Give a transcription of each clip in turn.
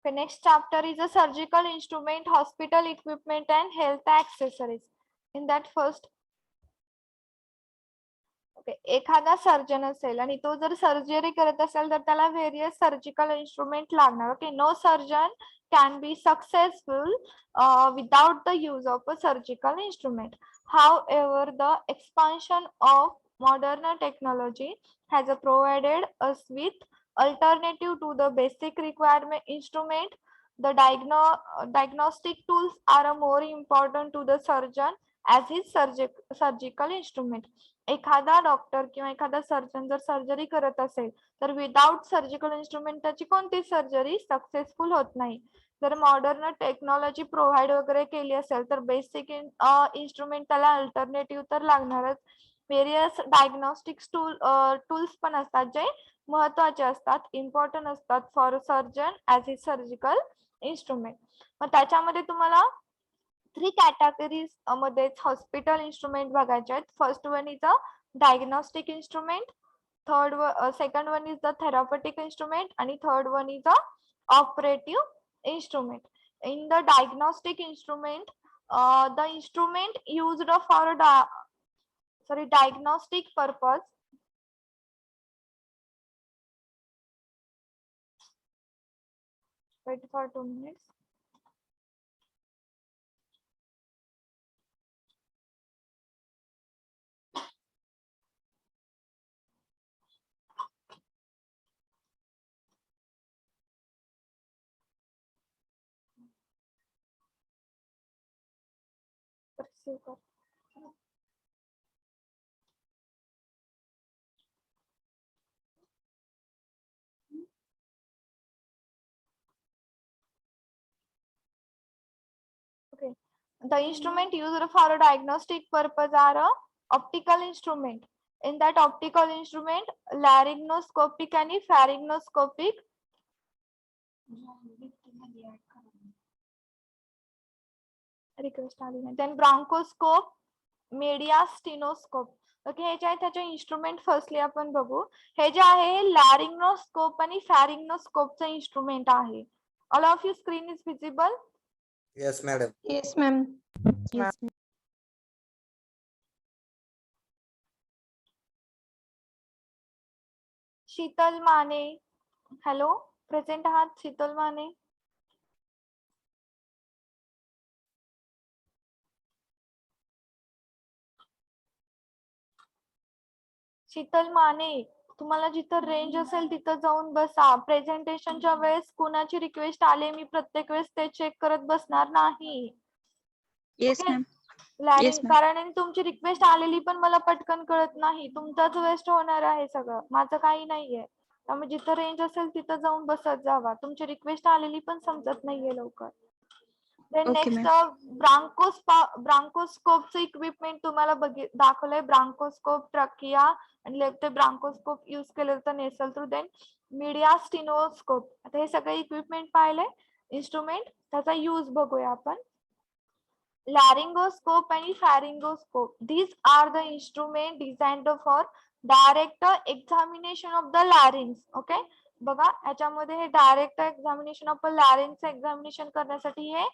Okay, next chapter is a surgical instrument, hospital equipment and health accessories. In that first, okay, एखादा surgeon असेल आणि तो जर surgery करत असेल तर त्याला व्हेरियस सर्जिकल इन्स्ट्रुमेंट लागणार. Okay, no surgeon can be successful without the use of a surgical instrument. However, the expansion of modern technology has provided us with alternative to the basic requirement instrument. The diagnostic tools are more important to the surgeon as his surgical instrument. एखादा doctor किंवा एखादा surgeon जर surgery करत असेल तर without surgical instrument त्याची कोणती surgery successful होत नाही. जर मॉडर्न टेक्नॉलॉजी प्रोव्हाइड वगैरे केली असेल तर बेसिक इन्स्ट्रुमेंट त्याला अल्टरनेटिव्ह तर लागणारच. व्हेरियस डायग्नोस्टिक्स टूल्स पण असतात जे महत्वाचे असतात, इम्पॉर्टंट असतात for surgeon as a surgical instrument. मग त्याच्यामध्ये तुम्हाला 3 कॅटेगरीज मध्ये हॉस्पिटल इन्स्ट्रुमेंट बघायचे आहेत. First one is a diagnostic instrument, second one is the therapeutic instrument आणि third one is a operative instrument. In the diagnostic instrument, the instrument used for diagnostic purpose. Wait for 2 minutes. Okay. The instrument used for a diagnostic purpose are a optical instrument. In that optical instrument, laryngoscopic and pharyngoskopic request आली नाही. Then bronchoscope, mediastinoscope. Okay, हे जे आहे त्याचे instrument firstly आपण बघू. हे जे आहे लॅरिंग्नोस्कोप आणि फॅरिंग्नोस्कोपचं इंस्ट्रुमेंट आहे. All of you screen is visible? Yes, madam. Yes, ma'am. Yes, ma'am. Sheetal Mane, hello, present आहात शीतल माने? शीतल माने, तुम्हाला जिथं रेंज असेल तिथं जाऊन बसा. प्रेझेंटेशनच्या वेळेस कुणाची रिक्वेस्ट आले मी प्रत्येक वेळेस ते चेक करत बसणार नाही. Yes, ma'am. लॅरिंग, Yes, ma'am. कारण तुमची रिक्वेस्ट आलेली पण मला पटकन कळत नाही. तुमचाच वेस्ट होणार आहे सगळं, माझं काही नाहीये. त्यामुळे जिथं रेंज असेल तिथं जाऊन बसत जावा. तुमची रिक्वेस्ट आलेली पण समजत नाहीये लवकर. देन Okay, नेक्स्ट ब्रांकोस्कोपचं इक्विपमेंट तुम्हाला दाखवलंय. ब्रांकोस्कोप, ट्रकिया आणि लेफ्ट ब्रांकोस्कोप यूज केलं तर नेसल थ्रू. Then media स्टिनोस्कोप. आता हे सगळे इक्विपमेंट पाहिले, इन्स्ट्रुमेंट, त्याचा यूज बघूया आपण. Laryngoscope and pharyngoscope. These are the instrument designed for direct examination of the larynx. Okay, बघा याच्यामध्ये हे डायरेक्ट एक्झामिनेशन ऑफ लॅरिंगचं एक्झामिनेशन करण्यासाठी हे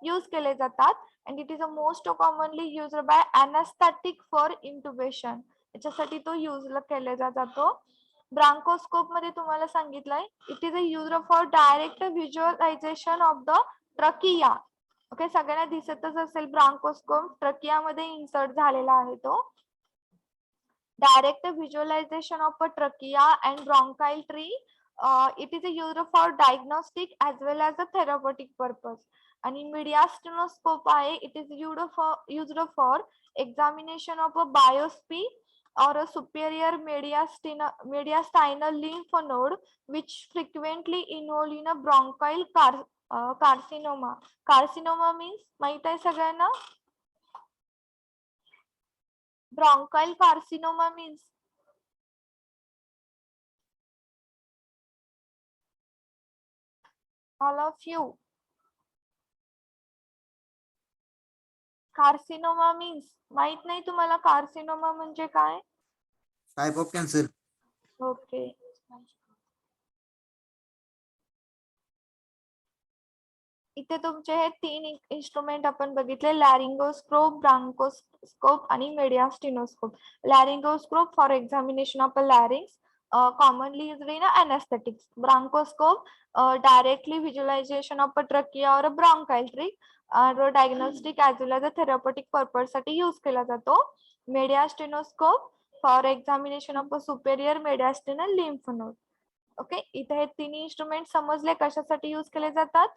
यूज केले जातात. and it is a most commonly used by anesthetic for intubation. याच्यासाठी तो use केला जातो. ब्रांकोस्कोप मध्ये तुम्हाला सांगितलंय, it is a use for direct visualisation of the trachea. Okay, सगळ्यांना दिसतच असेल ब्रांकोस्कोप ट्रकियामध्ये इन्सर्ट झालेला आहे तो. Direct visualisation of a trachea and bronchial tree. It is a use for diagnostic as well as a therapeutic purpose. आणि mediastinoscope आहे, it is used for examination of a biopsy or a superior mediastinal lymph node which frequently involve in a bronchial carcinoma. Carcinoma means माहित आहे सगळ्यांना? Bronchial carcinoma means all of you. Carcinoma means माहित नाही तुम्हाला? Carcinoma म्हणजे काय? Type of cancer. Okay, इथे तुमचे हे 3 इन्स्ट्रुमेंट आपण बघितले, लॅरिंगोस्कोप, ब्रांकोस्कोप आणि mediastinoscope. Laryngoscope for examination of a larynx, commonly used in anesthetics. Bronchoscope, directly visualization of a trachea or a bronchial tree, diagnostic as well as a therapeutic purpose साठी use केला जातो. Mediastinoscope for examination of a superior mediastinal lymph node. Okay, इथे हे तिन्ही instrument समजले कशासाठी use केले जातात?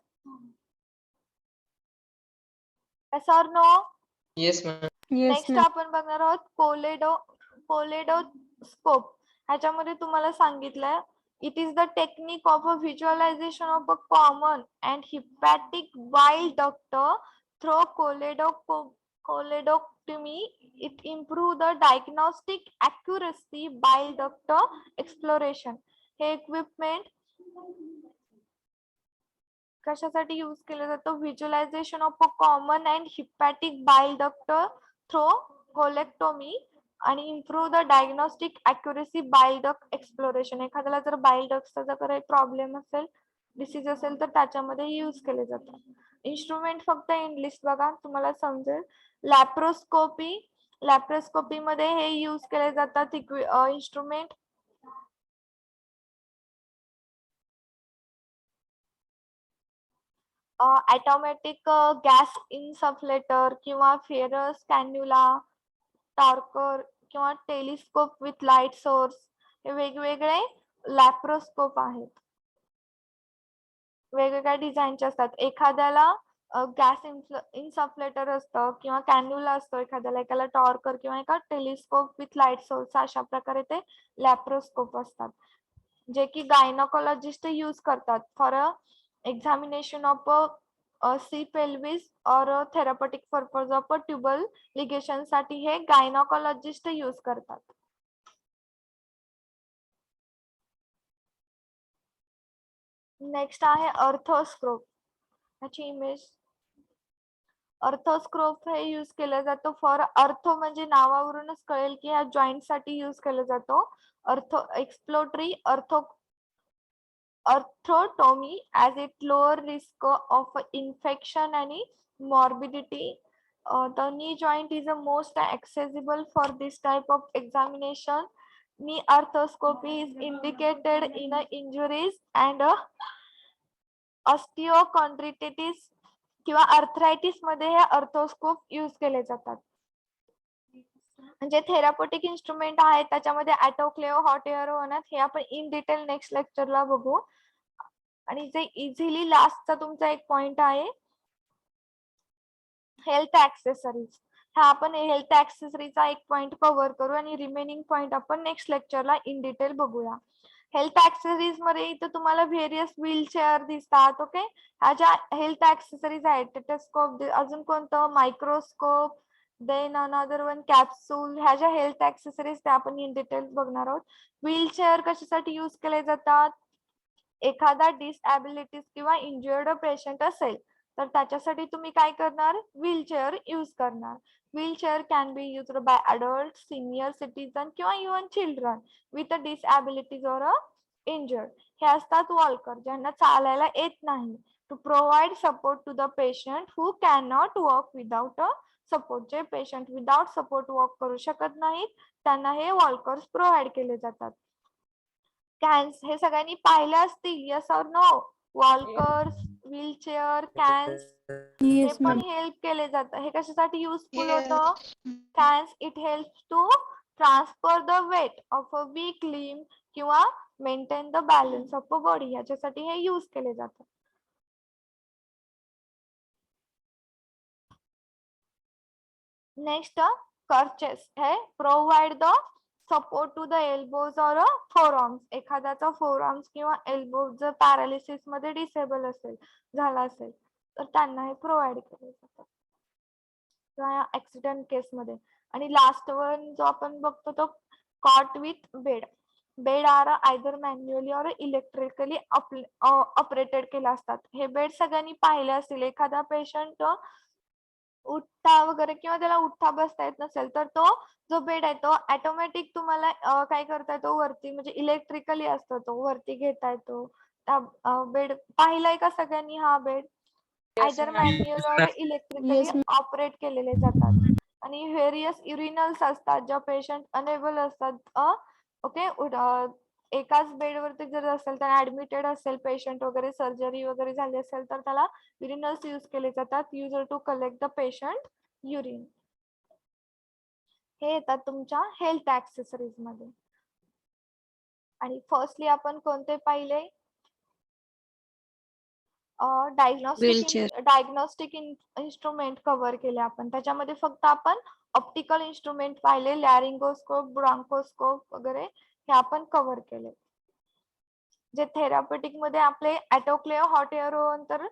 Yes or no? Yes, ma'am. Yes, next ma'am. आपण बघणार आहोत कोलेडोस्कोप. ह्याच्यामध्ये तुम्हाला सांगितलंय it is the technique of a visualization of a common and hepatic bile duct through choledochotomy. It improve the diagnostic accuracy bile duct exploration. हे equipment कशासाठी use केलं जातं? Visualization of a common and hepatic bile duct through colectomy आणि improve the diagnostic accuracy bile duct exploration. एखाद्याला जर बाईल डक्टचा जर काही प्रॉब्लेम असेल, डिसीज असेल, तर त्याच्यामध्ये यूज केले जातात. इन्स्ट्रुमेंट फक्त इंग्लिश बघा, तुम्हाला समजेल. लॅप्रोस्कोपी मध्ये हे यूज केले जातात इन्स्ट्रुमेंट. ऑटोमॅटिक गॅस इन्सफ्लेटर किंवा फेरस कॅन्युला, टॉर्कर किंवा टेलिस्कोप विथ लाईट सोर्स, हे वेगवेगळे लॅप्रोस्कोप आहेत. वेगवेगळ्या डिझाईनचे असतात. एखाद्याला गॅस इन्सफ्लेटर असतं किंवा कॅन्युला असतो एखाद्याला, एकाला टॉर्कर किंवा एका टेलिस्कोप विथ लाईट सोर्स, अशा प्रकारे ते लॅप्रोस्कोप असतात, जे की गायनोकॉलॉजिस्ट यूज करतात for examination of a C pelvis or a therapeutic purpose of a tubal ligation साठी हे गायनोकॉलॉजिस्ट यूज करतात. नेक्स्ट आहे अर्थोस्कोप. ह्याची इमेज. अर्थोस्कोप हे यूज केलं जातं फॉर अर्थो म्हणजे नावावरूनच कळेल की ह्या जॉईंट साठी यूज केलं जातो. एक्सप्लोटरी arthrotomy as it lower risk of infection and morbidity. The knee joint is the most accessible for this type of examination. Knee arthroscopy is indicated in injuries and osteochondritis किंवा arthritis मध्ये हे अर्थोस्कोप use केले जातात. म्हणजे therapeutic instrument आहे त्याच्यामध्ये autoclave, hot air होणार, हे आपण इन डिटेल नेक्स्ट लेक्चरला बघू. आणि जे इझिली लास्टचा तुमचा एक पॉइंट आहे हेल्थ ऍक्सेसरीज. हा आपण हेल्थ ऍक्सेसरीचा एक पॉइंट कव्हर करू आणि रिमेनिंग पॉइंट आपण नेक्स्ट लेक्चरला इन डिटेल बघूया. हेल्थ ऍक्सेसरीज मध्ये इथं तुम्हाला व्हेरियस व्हीलचेअर दिसतात. ओके, ह्या ज्या हेल्थ ऍक्सेसरीज आहेत, टेटस्कोप, अजून कोणतं, microscope, then another one capsule, ह्या ज्या हेल्थ ऍक्सेसरीज त्या आपण इन डिटेल बघणार आहोत. व्हीलचेअर कशासाठी यूज केले जातात? एखादा डिसॅबिलिटीज किंवा इंजुर्ड पेशंट असेल तर त्याच्यासाठी तुम्ही काय करणार? व्हीलचेअर यूज करणार. Wheelchair can be used by adult, senior citizen किंवा even children with disabilities or injured. हे असतात वॉल्कर, ज्यांना चालायला येत नाही. To provide support to the patient who can not walk without a support. जे पेशंट विदाउट सपोर्ट वॉक करू शकत नाहीत त्यांना हे वॉल्कर्स प्रोव्हाइड केले जातात. कॅन्स हे सगळ्यांनी पाहिले असतील, yes or no? Walkers, wheelchair, canes हे Yes, पण ma'am. हेल्प केले जातात. हे कशासाठी युजफुल Yes. होतं? Canes it helps to transfer the weight of a weak limb किंवा maintain the balance of a body, याच्यासाठी हे यूज केले जातात. नेक्स्ट कर्चेस हे provide the support to the elbows or forearms. एखाद्याचा फोरआर्म्स किंवा elbows जर पॅरालिसिस मध्ये डिसेबल असेल, झाला असेल, तर त्यांना हे प्रोव्हाइड केले जातात किंवा ऍक्सिडेंट केस मध्ये. आणि लास्ट वन जो आपण बघतो तो cot with bed. Bed are either manually or electrically operated केले असतात. हे बेड सगळ्यांनी पाहिले असतील. एखादा पेशंट उठता वगैरे किंवा त्याला उठता बसता येत नसेल तर तो जो बेड आहे तो ऑटोमॅटिक तुम्हाला काय करता येतो, वरती म्हणजे इलेक्ट्रिकली असतो, तो वरती घेता येतो. बेड पाहिलाय का सगळ्यांनी? हा बेड आयदर मॅन्युअल और इलेक्ट्रिकली Yes, ma'am. ऑपरेट केलेले जातात. आणि व्हेरियस युरिनल्स असतात ज्या पेशंट अनेबल असतात ओके एकाच बेडवरती जर असेल तर ऍडमिटेड असेल पेशंट वगैरे सर्जरी वगैरे झाली असेल तर त्याला युरिनल्स यूज केले जातात used to collect the patient urine. हे येतात तुमच्या हेल्थ ऍक्सेसरीज मध्ये. आणि फर्स्टली आपण कोणते पाहिले Wheelchair. डायग्नोस्टिक इन्स्ट्रुमेंट कव्हर केले आपण. त्याच्यामध्ये फक्त आपण ऑप्टिकल इन्स्ट्रुमेंट पाहिले लॅरिंगोस्कोप ब्रांकोस्कोप वगैरे हे आपण कव्हर केले. जे थेरापेटिक मध्ये आपले ॲटोक्लेव हॉट एअर तर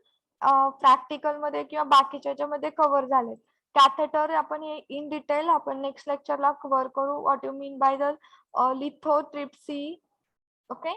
प्रॅक्टिकल मध्ये किंवा बाकीच्या याच्यामध्ये कव्हर झाले. कॅथेटर आपण हे इन डिटेल आपण नेक्स्ट लेक्चरला कव्हर करू. What you mean by the lithotripsy. Okay